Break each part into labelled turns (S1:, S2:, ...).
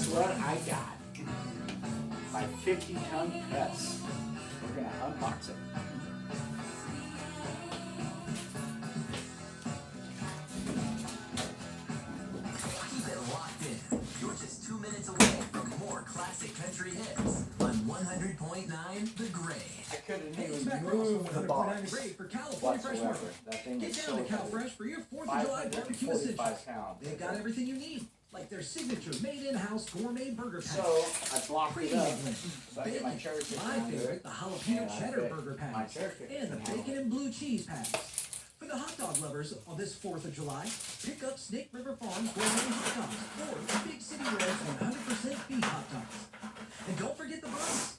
S1: guess what I got? My 50-ton press. We're gonna unbox it.
S2: Keep it locked in. You're just 2 minutes away from more classic country hits on 100.9 The Grade.
S1: I couldn't
S3: Hey, it's
S1: even
S3: Matt Ross
S1: move
S3: on
S1: the
S3: 100.9
S1: box
S3: The Grade for California Fresh
S1: whatsoever.
S3: Market.
S1: That thing
S3: Get
S1: is
S3: down
S1: so
S3: to Cal
S1: heavy.
S3: Fresh for your 4th of July barbecue essentials.
S1: 545 pounds.
S3: They've got everything you need, like their signature made-in-house gourmet burger patty.
S1: So I blocked it up
S3: Premium
S1: so I get my
S3: bacon,
S1: cherry chicken
S3: my
S1: under
S3: favorite,
S1: it.
S3: the jalapeno
S1: And I
S3: cheddar
S1: fit
S3: burger
S1: my
S3: patties,
S1: cherry chicken
S3: and the
S1: in
S3: bacon and blue cheese patties. For the hot dog lovers on this 4th of July, pick up Snake River Farms gourmet hot dogs or the Big City Roads 100% beef hot dogs. And don't forget the buns.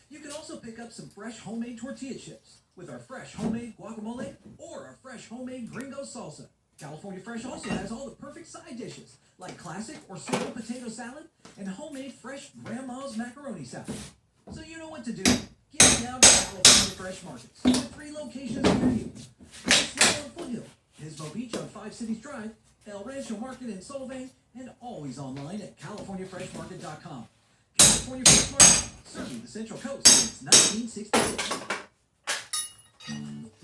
S3: You can also pick up some fresh homemade tortilla chips with our fresh homemade guacamole or our fresh homemade gringo salsa. California Fresh also has all the perfect side dishes like classic or simple potato salad and homemade fresh grandma's macaroni salad. So you know what to do. Get down to California Fresh Markets with 3 locations near you. Snow on Foothill, Pismo Beach on 5 Cities Drive, El Rancho Market in Solvang, and always online at CaliforniaFreshMarket.com. California Fresh Market, serving the Central Coast since 1968.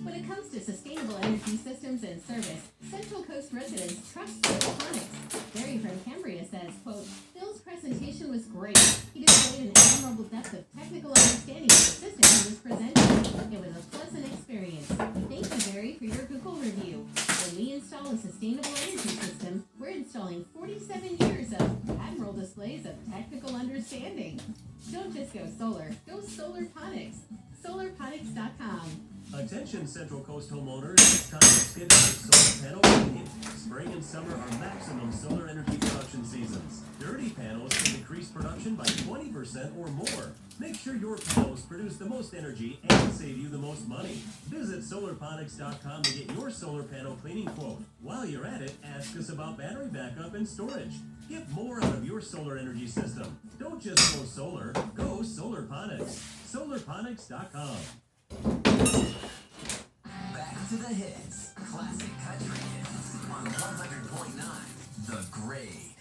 S4: When it comes to sustainable energy systems and service, Central Coast residents trust Phil's. Barry from Cambria says, quote, Phil's presentation was great. He displayed an admirable depth of technical understanding of the system he was presenting. It was a pleasant experience. Thank you, Barry, for your Google review. When we install a sustainable energy system, we're installing 47 years of admirable displays of technical understanding. Don't just go solar, go solarponics. Solarponics.com.
S5: Attention Central Coast homeowners, it's time to schedule your solar panel cleaning. Spring and summer are maximum solar energy production seasons. Dirty panels can increase production by 20% or more. Make sure your panels produce the most energy and save you the most money. Visit solarponics.com to get your solar panel cleaning quote. While you're at it, ask us about battery backup and storage. Get more out of your solar energy system. Don't just go solar, go Solarponics. Solarponics.com.
S2: Back to the hits. Classic country hits on 100.9 The Grade.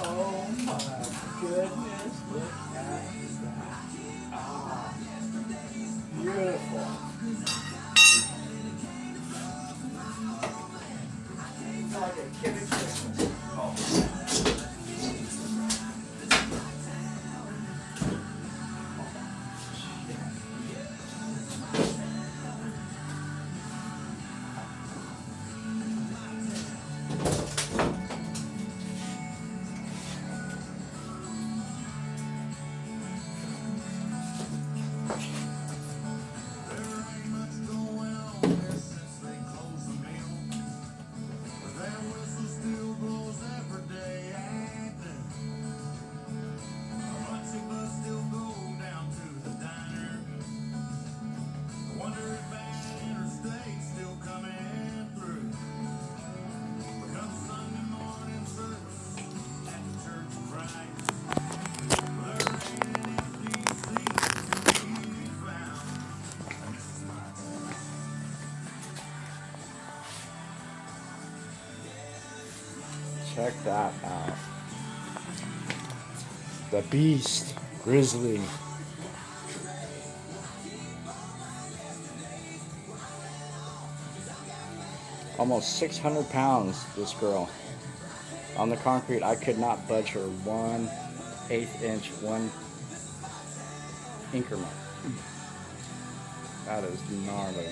S1: Oh my goodness, look at that. Ah, beautiful. It's like a kid at Christmas. Oh. Check that out. The Beast, Grizzly. Almost 600 pounds, this girl. On the concrete, I could not budge her 1/8 inch, one increment. That is gnarly.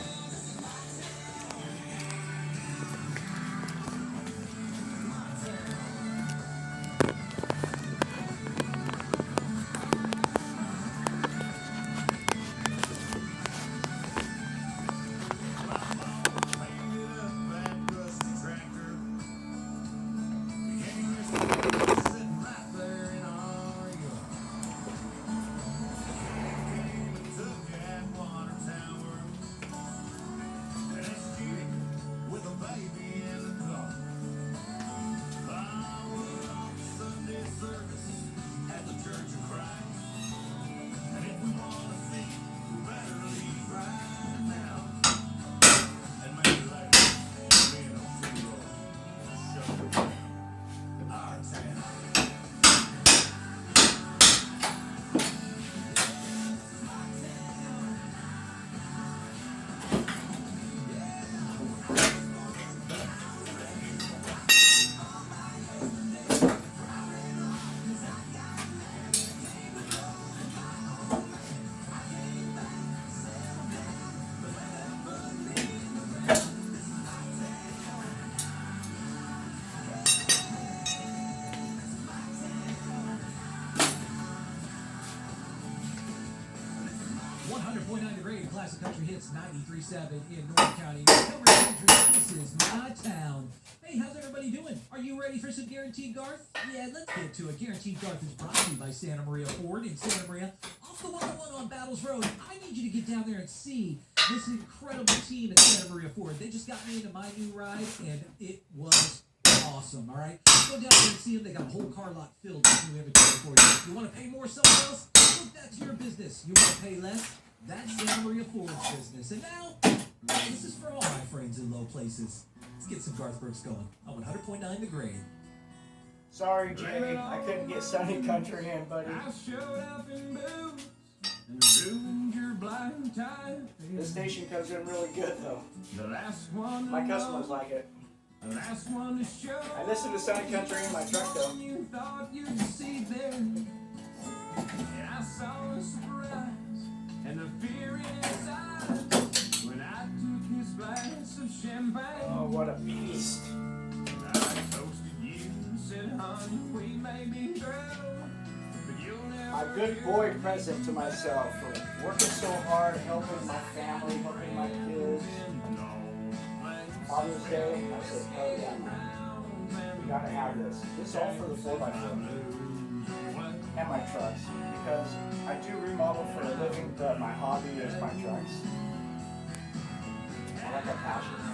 S3: 100.9 The Grade, Classic Country Hits 93.7 in North County. Montgomery Country, this is my town. Hey, how's everybody doing? Are you ready for some Guaranteed Garth? Yeah, let's get to it. Guaranteed Garth is brought to you by Santa Maria Ford in Santa Maria. Off the 101 on Battles Road. I need you to get down there and see this incredible team at Santa Maria Ford. They just got me into my new ride, and it was awesome, all right? Go down there and see them. They got a whole car lot filled with new inventory for you. You want to pay more somewhere else? Look, that's your business. You want to pay less? That's Santa Maria Ford's business. And now, this is for all my friends in low places. Let's get some Garth Brooks going on 100.9 The Grade.
S1: Sorry, Jay, I couldn't get Sunny Country in, buddy.
S6: I showed up in boots and ruined your blind tie.
S1: This station comes in really good, though.
S6: The last one to
S1: My customers
S6: know,
S1: like it.
S6: the last one to show.
S1: I listen to Sunny Country in my truck, though.
S6: You thought you'd see there, and I saw a surprise and the fear in his eyes when I took his glass of champagne.
S1: Oh, what a beast.
S6: I toasted you and said, honey, we may be through, but you'll never
S1: A good boy present to myself for working so hard, helping my family, helping my kids. Father's Day, I said, oh yeah, man. You gotta have this. This is all for the 4x4 and my trucks, because I do remodel for a living, but my hobby is my trucks. I like a passion.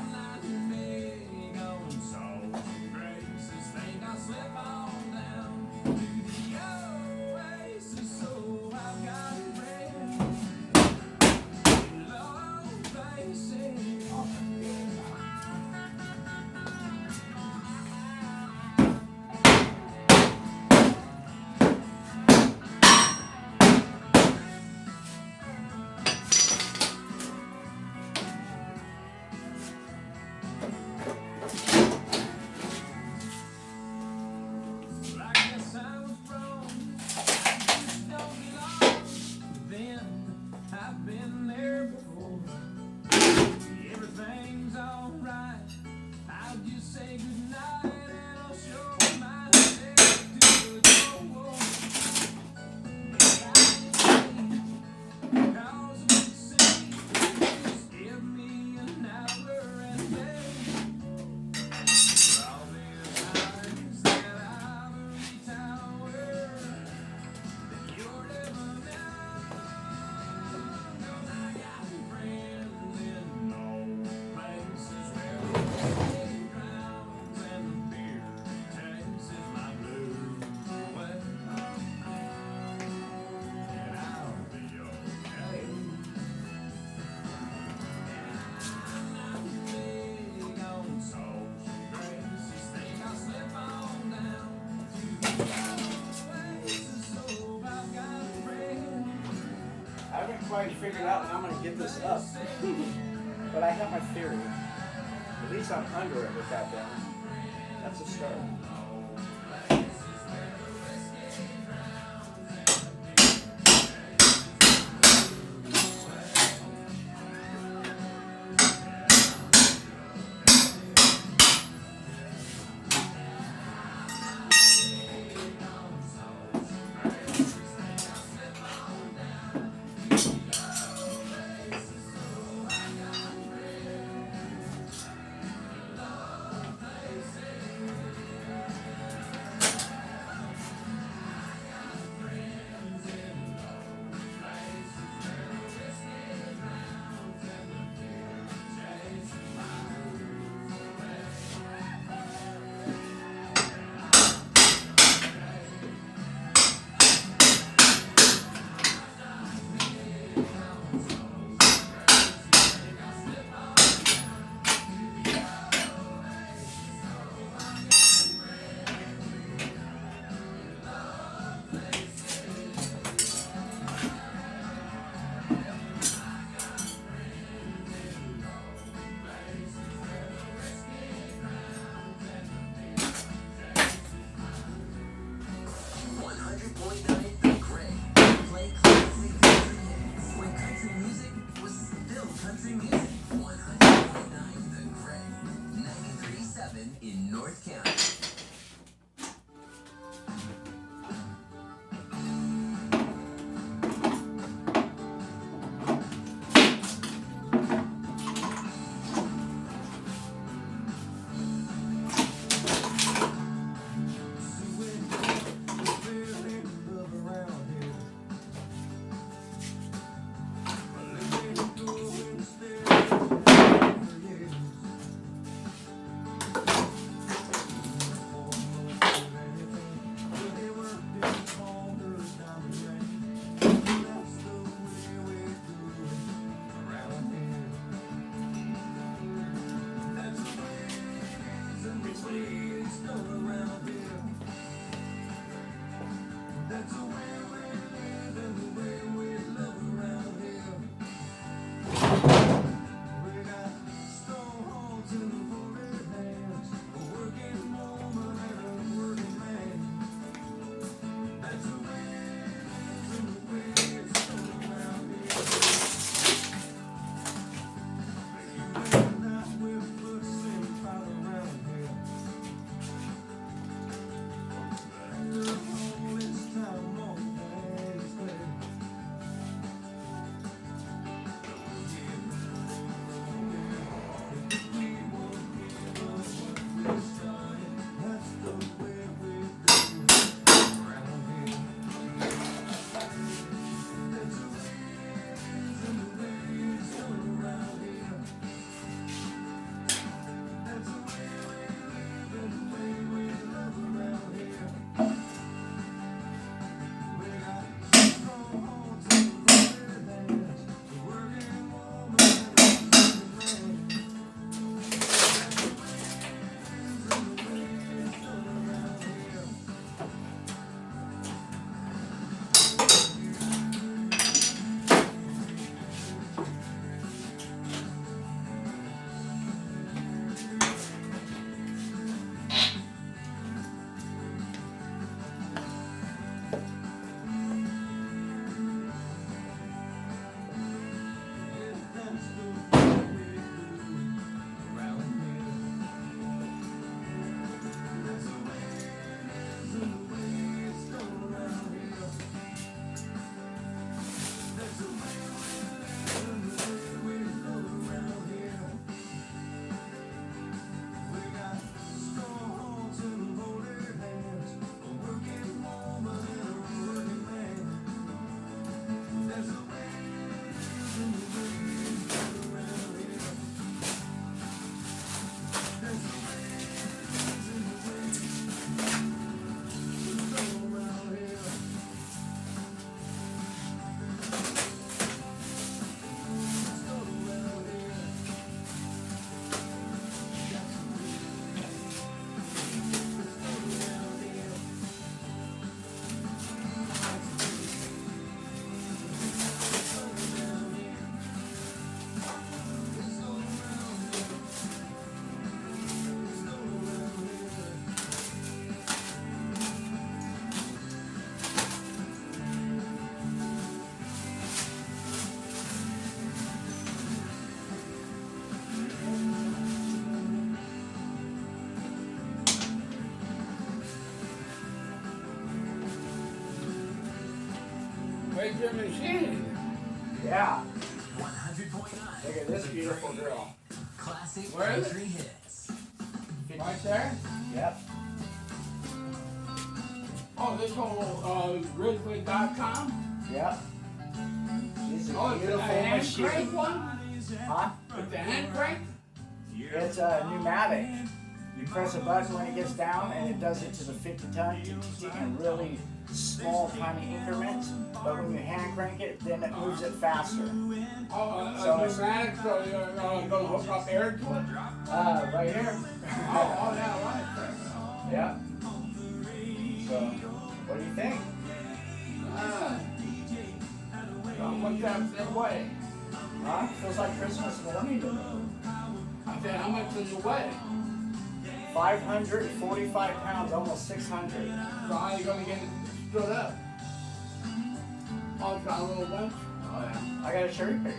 S1: I haven't quite figured out how I'm going to get this up, but I have my theory. At least I'm under it with that down. That's a start.
S2: In North County.
S6: a machine.
S1: Yeah.
S2: 100.9.
S1: Look at this beautiful girl.
S2: Classic
S6: Where is it?
S2: country hits.
S6: Right there?
S1: Yep.
S6: Oh, this whole Grizzly.com?
S1: Yep. She's a
S6: Oh, it's a
S1: beautiful
S6: hand
S1: machine.
S6: crank one?
S1: Huh?
S6: It's a hand crank?
S1: It's a pneumatic. You press a button when it gets down and it does it to the 50 ton in really small, tiny increments. But when you hand crank it, then it moves it faster.
S6: Oh,
S1: So
S6: a
S1: it's-
S6: pneumatic, so you're going to hook up air to it?
S1: Right here.
S6: Oh, yeah, right.
S1: Yeah. So, what do you think?
S6: What's that same way?
S1: Huh? Feels like Christmas morning to me.
S6: I said, how much is the way?
S1: 545 pounds, almost 600.
S6: So how are you going to get it stood up? Oh, it's got a little winch? Oh, yeah.
S1: I got a cherry picker.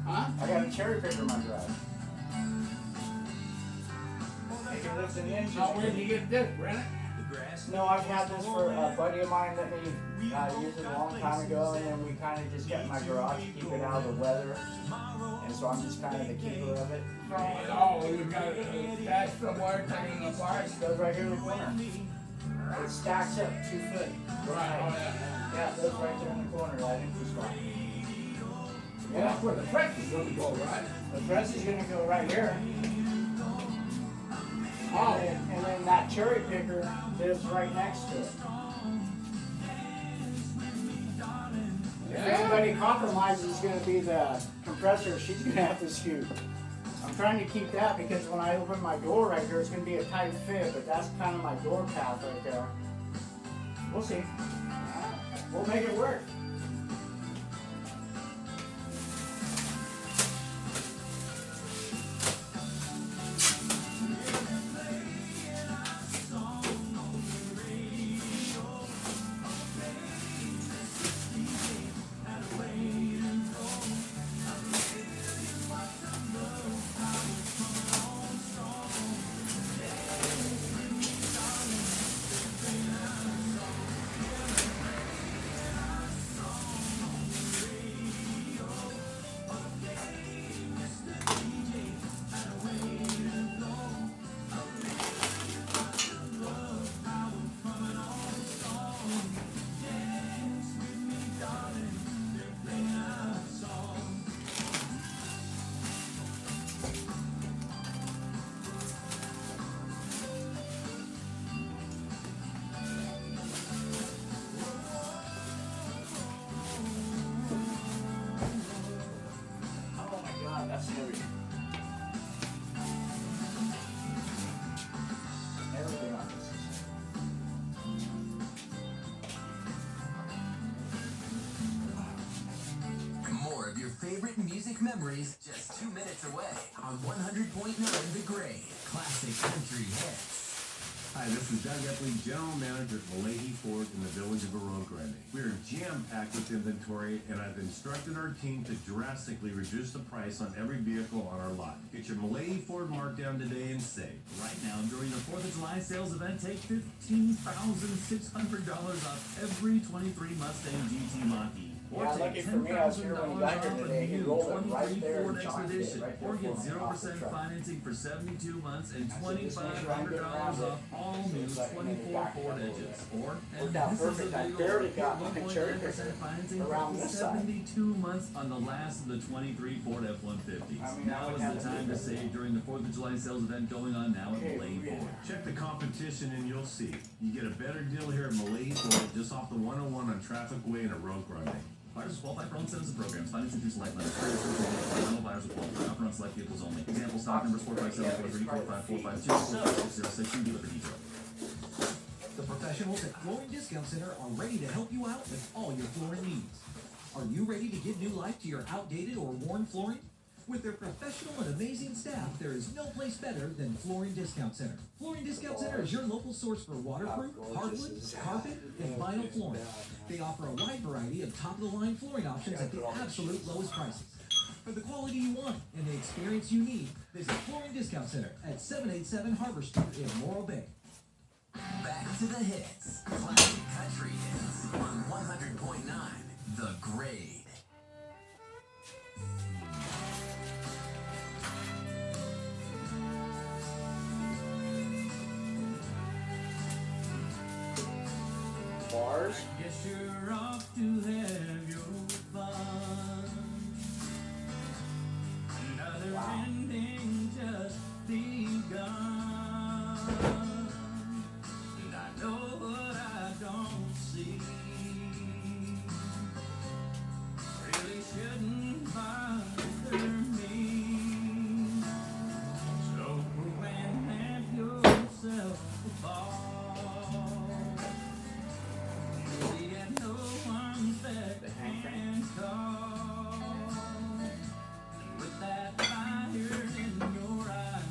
S6: Huh?
S1: I got a cherry picker in my garage. It can lift an engine.
S6: Now, where did you get this, Brennan?
S1: No, I've had this for a buddy of mine that me used it a long time ago, and then we kind of just kept it in my garage to keep it out of the weather. And so I'm just kind of the keeper of it.
S6: Oh, you got it attached somewhere, taking it apart?
S1: It goes right here in the corner. It stacks up 2 foot.
S6: Right, oh, yeah.
S1: Yeah, it goes right there in the corner, that empty spot.
S6: Well, that's where the press is going to go, right?
S1: The press is going to go right here.
S6: Oh,
S1: And then that cherry picker lives right next to it. If anybody compromises, it's going to be the compressor. She's going to have to scoot. I'm trying to keep that because when I open my door right here, it's going to be a tight fit, but that's kind of my door path right there. We'll see. We'll make it work. Oh my God, that's heavy. Everything on this is
S2: More of your favorite music memories just 2 minutes away on 100.9 The Grade. Classic country hits.
S5: Hi, this is Doug Epley, General Manager at Malahi Ford in the village of Arroyo Grande. We are jam-packed with inventory, and I've instructed our team to drastically reduce the price on every vehicle on our lot. Get your Malahi Ford markdown today and save.
S7: Right now, during the 4th of July sales event, take $15,600 off every 23 Mustang GT Mach-E. Or
S1: Yeah,
S7: take
S1: lucky for me, I was here when he got here
S7: $10,000
S1: today. He
S7: off a new
S1: rolled it right
S7: 23
S1: there
S7: Ford
S1: and chopped it
S7: Expedition.
S1: right there
S7: Or get
S1: for me off the
S7: 0%
S1: truck.
S7: financing for 72 months and
S1: I said, "This makes sure I'm getting
S7: $2,500
S1: around it."
S7: off all
S1: So
S7: new
S1: it's like, and then
S7: 24
S1: back
S7: Ford
S1: up a little
S7: Edges.
S1: bit.
S7: Or, and
S1: Worked out
S7: this
S1: perfect.
S7: is
S1: I
S7: a legal
S1: barely got my
S7: 1.9%
S1: cherry picker
S7: financing
S1: around
S7: for
S1: this side.
S7: 72 months on the last of the 23 Ford F-150s.
S1: I mean, I
S7: Now
S1: would
S7: is
S1: have
S7: the
S1: to
S7: time
S1: do
S7: to
S1: that.
S7: save during the 4th of July sales event going on now at
S1: Okay,
S7: Malahi
S1: yeah.
S7: Ford.
S5: Check the competition and you'll see. You get a better deal here at Malahi Ford just off the 101 on Traffic Way in Arroyo Grande.
S7: Buyers qualify for loan incentives and programs. Financing through select lenders. Final buyers will qualify. Offer on select vehicles only. Example stock numbers 457-434-5452-406 dealer for detail.
S3: The professionals at Flooring Discount Center are ready to help you out with all your flooring needs. Are you ready to give new life to your outdated or worn flooring? With their professional and amazing staff, there is no place better than Flooring Discount Center. Flooring Discount Center is your local source for waterproof, hardwood, carpet, and vinyl flooring. They offer a wide variety of top-of-the-line flooring options at the absolute lowest prices. For the quality you want and the experience you need, visit Flooring Discount Center at 787 Harbor Street in Morro Bay.
S2: Back to the hits. Classic country hits on 100.9 The Grade.
S1: Bars.
S6: Guess you're off to have your fun. Another
S1: Wow.
S6: ending just begun. And I know what I don't see. Really shouldn't bother me. So go and have yourself a ball.
S1: The hand crank.
S6: With that fire in your eyes,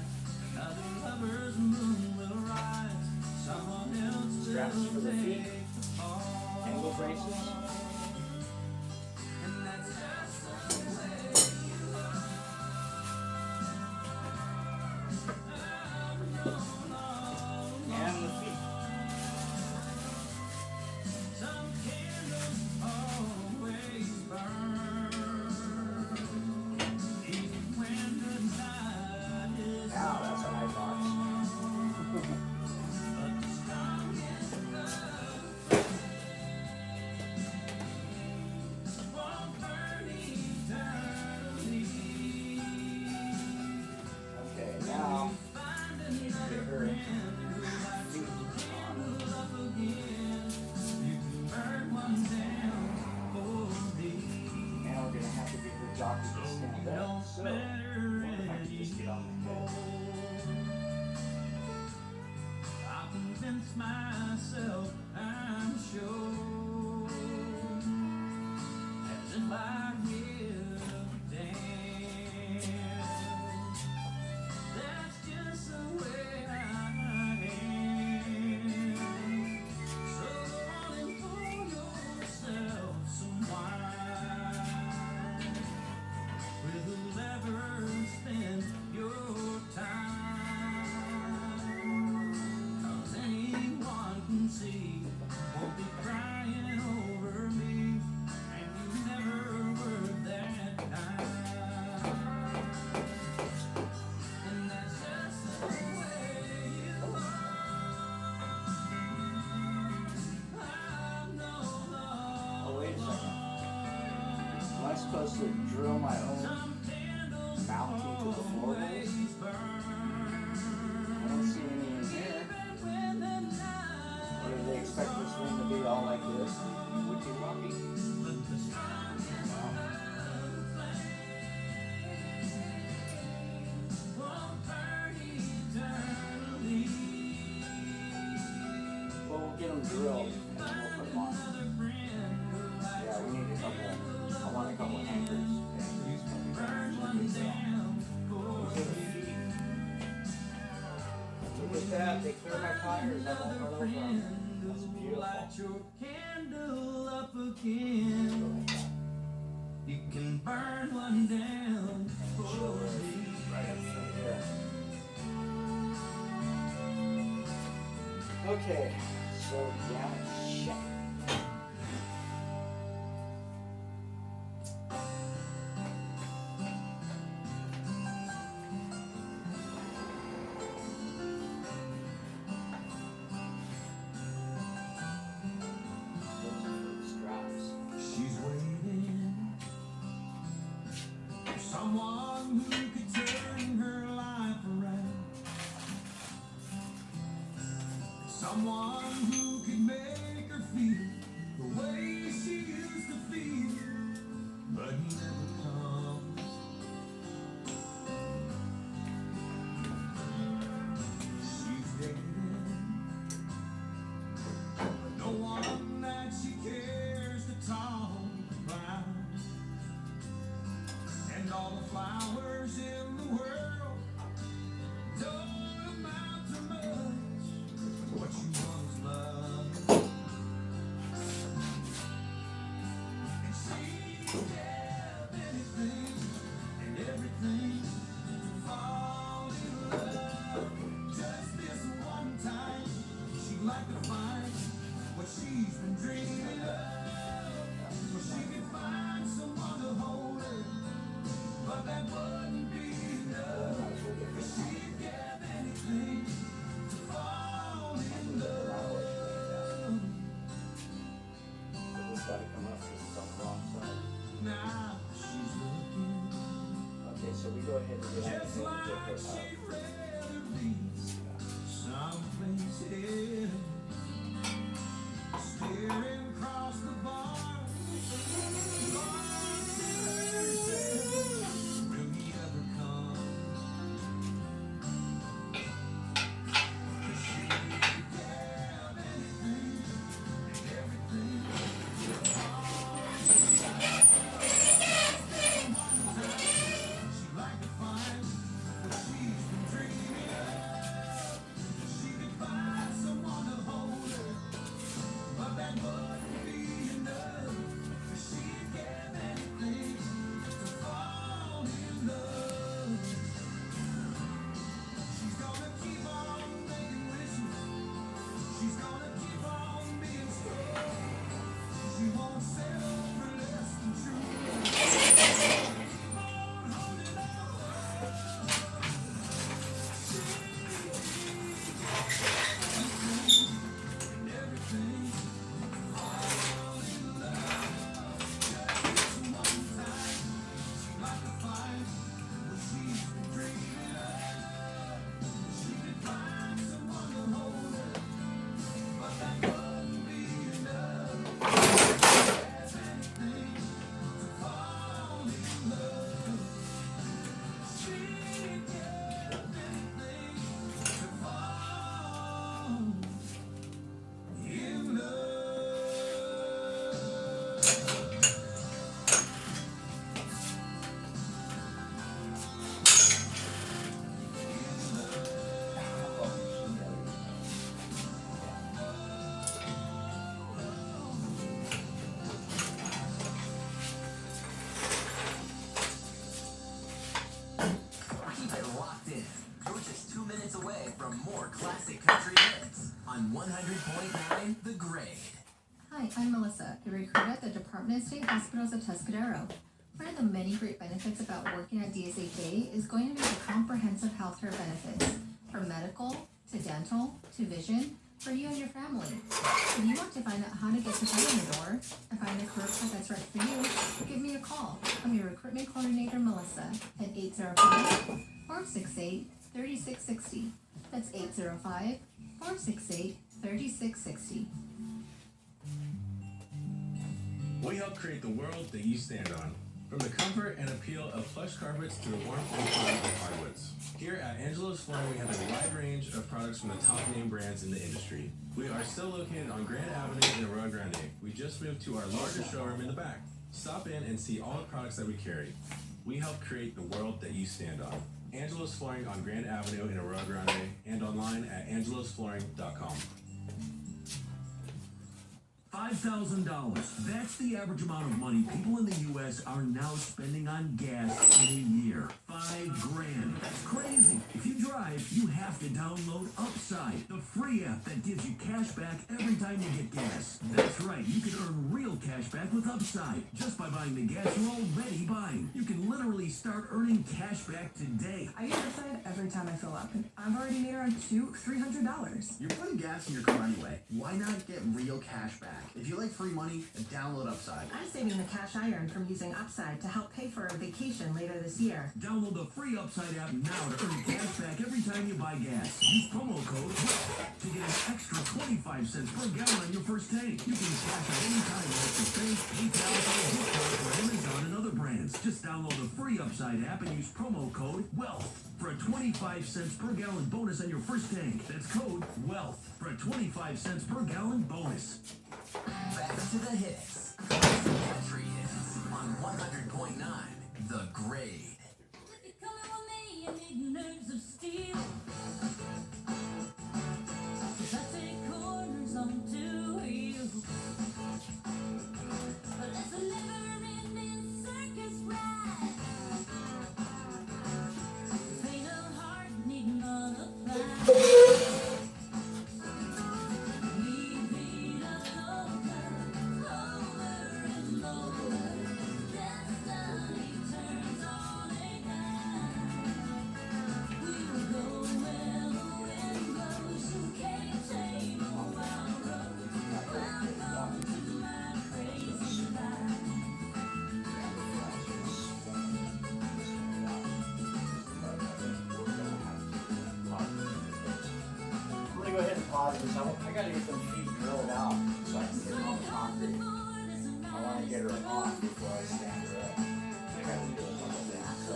S6: another lover's moon will rise. Someone else
S1: Straps for
S6: will
S1: the feet.
S6: take the fall.
S1: Ankle braces.
S6: And that's just the way you are. I've known all
S1: And the feet.
S6: some candles always burn, even when the night is
S1: Wow, that's a nice box.
S6: but the strongest love won't burn eternally.
S1: Okay, now
S6: Find
S1: get
S6: another
S1: her
S6: friend who lights
S1: feet
S6: your
S1: on.
S6: candle up again. You can burn one down for me.
S1: Now we're gonna have to get her jockey to stand up.
S6: Don't
S1: So,
S6: matter
S1: what if I could just get on the head?
S6: I convinced myself, I'm sure, as if I give a damn. That's just the way I am. So go on and pour yourself some wine with whoever spend your time. 'Cause anyone can see won't be crying over me, and you never were that kind. And that's just the way you are. I've known all
S1: Oh, wait a second. Am I supposed to drill my own
S6: some candles
S1: mounting to the floor holes?
S6: always burn.
S1: I don't see any in here.
S6: When the night
S1: Or do they expect this thing to be all like this? Witchy wocky?
S6: but the strongest won't burn eternally.
S1: Well, we'll get them drilled and then we'll put them on.
S6: Another friend who lights
S1: Yeah, we need a couple. I want a couple anchors.
S6: burn one down for
S1: Those are the feet. Look at that. They clear my tires. I won't run
S6: another
S1: over them.
S6: friend
S1: That's
S6: who
S1: beautiful.
S6: light your candle up again. You can burn one down for me.
S1: Right up through here. Okay, so yeah, check. Those are the straps.
S6: She's waiting for someone who could turn her life around. Someone who could make her feel the way she used to feel. But he never comes. She's dating no one that she cares to talk about. And all the flowers in the world don't amount to much. What you once loved. And she'd have anything and everything to fall in love. Just this one time, she'd like to find what she's been dreaming of. So she
S1: So we go ahead and get on
S6: Just
S1: the
S6: like
S1: get
S6: she
S1: her
S6: rather be someplace else, staring across the bar, lost in herself. Will he ever come? 'Cause she could have anything and everything. She'd like to find what she's been dreaming of. She could find someone to hold her, but that wouldn't be enough. She'd give anything to fall in love. She's gonna keep on making wishes. She's gonna keep on being strong. She won't settle for less than true. Keep on holding on. And everything. Fall in love. Just one time. She'd like to find what she's been dreaming of. She could find someone to hold her, but that wouldn't be enough. Have anything to fall in love. She'd give anything to fall in love.
S2: Keep it locked in. You're just 2 minutes away from more classic country hits on 100.9 The Grade.
S8: Hi, I'm Melissa, a recruiter at the Department of State Hospitals of Tuscadero. One of the many great benefits about working at DSHA is going to be the comprehensive healthcare benefits, from medical to dental to vision, for you and your family. If you want to find out how to get your foot in the door and find a career path that's right for you, give me a call. I'm your recruitment coordinator, Melissa, at 805-468-3660. That's 805-468-3660.
S9: We help create the world that you stand on. From the comfort and appeal of plush carpets to the warmth and fun of hardwoods. Here at Angelo's Flooring, we have a wide range of products from the top name brands in the industry. We are still located on Grand Avenue in Arroyo Grande. We just moved to our larger showroom in the back. Stop in and see all the products that we carry. We help create the world that you stand on. Angelo's Flooring on Grand Avenue in Arroyo Grande and online at angelosflooring.com.
S10: $5,000. That's the average amount of money people in the U.S. are now spending on gas in a year. $5,000. That's crazy. If you drive, you have to download Upside, the free app that gives you cash back every time you get gas. That's right. You can earn real cash back with Upside just by buying the gas you're already buying. You can literally start earning cash back today.
S11: I use Upside every time I fill up, and I've already made around $300.
S12: You're putting gas in your car anyway. Why not get real cash back? If you like free money, download Upside.
S11: I'm saving the cash I earned from using Upside to help pay for a vacation later this year.
S10: Download the free Upside app now to earn cash back every time you buy gas. Use promo code to get an extra 25 cents per gallon on your first tank. You can cash out any time at the bank, PayPal, or gift card for Amazon and other brands. Just download the free Upside app and use promo code WEALTH for a 25 cents per gallon bonus on your first tank. That's code WEALTH for a 25 cents per gallon bonus.
S2: Back to the hits. Classic country hits on 100.9 The Grade.
S13: If you're coming with me, you need nerves of steel. 'Cause I take corners onto you. But that's a never-ending circus ride. This ain't a heart needing butterflies. Over and over, destiny turns on
S1: go ahead and pause this. I gotta get them feet drilled out so I can get them on the concrete. I want to get her on before I stand her up. I gotta do a couple things. So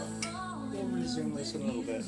S1: we'll resume this in a little bit.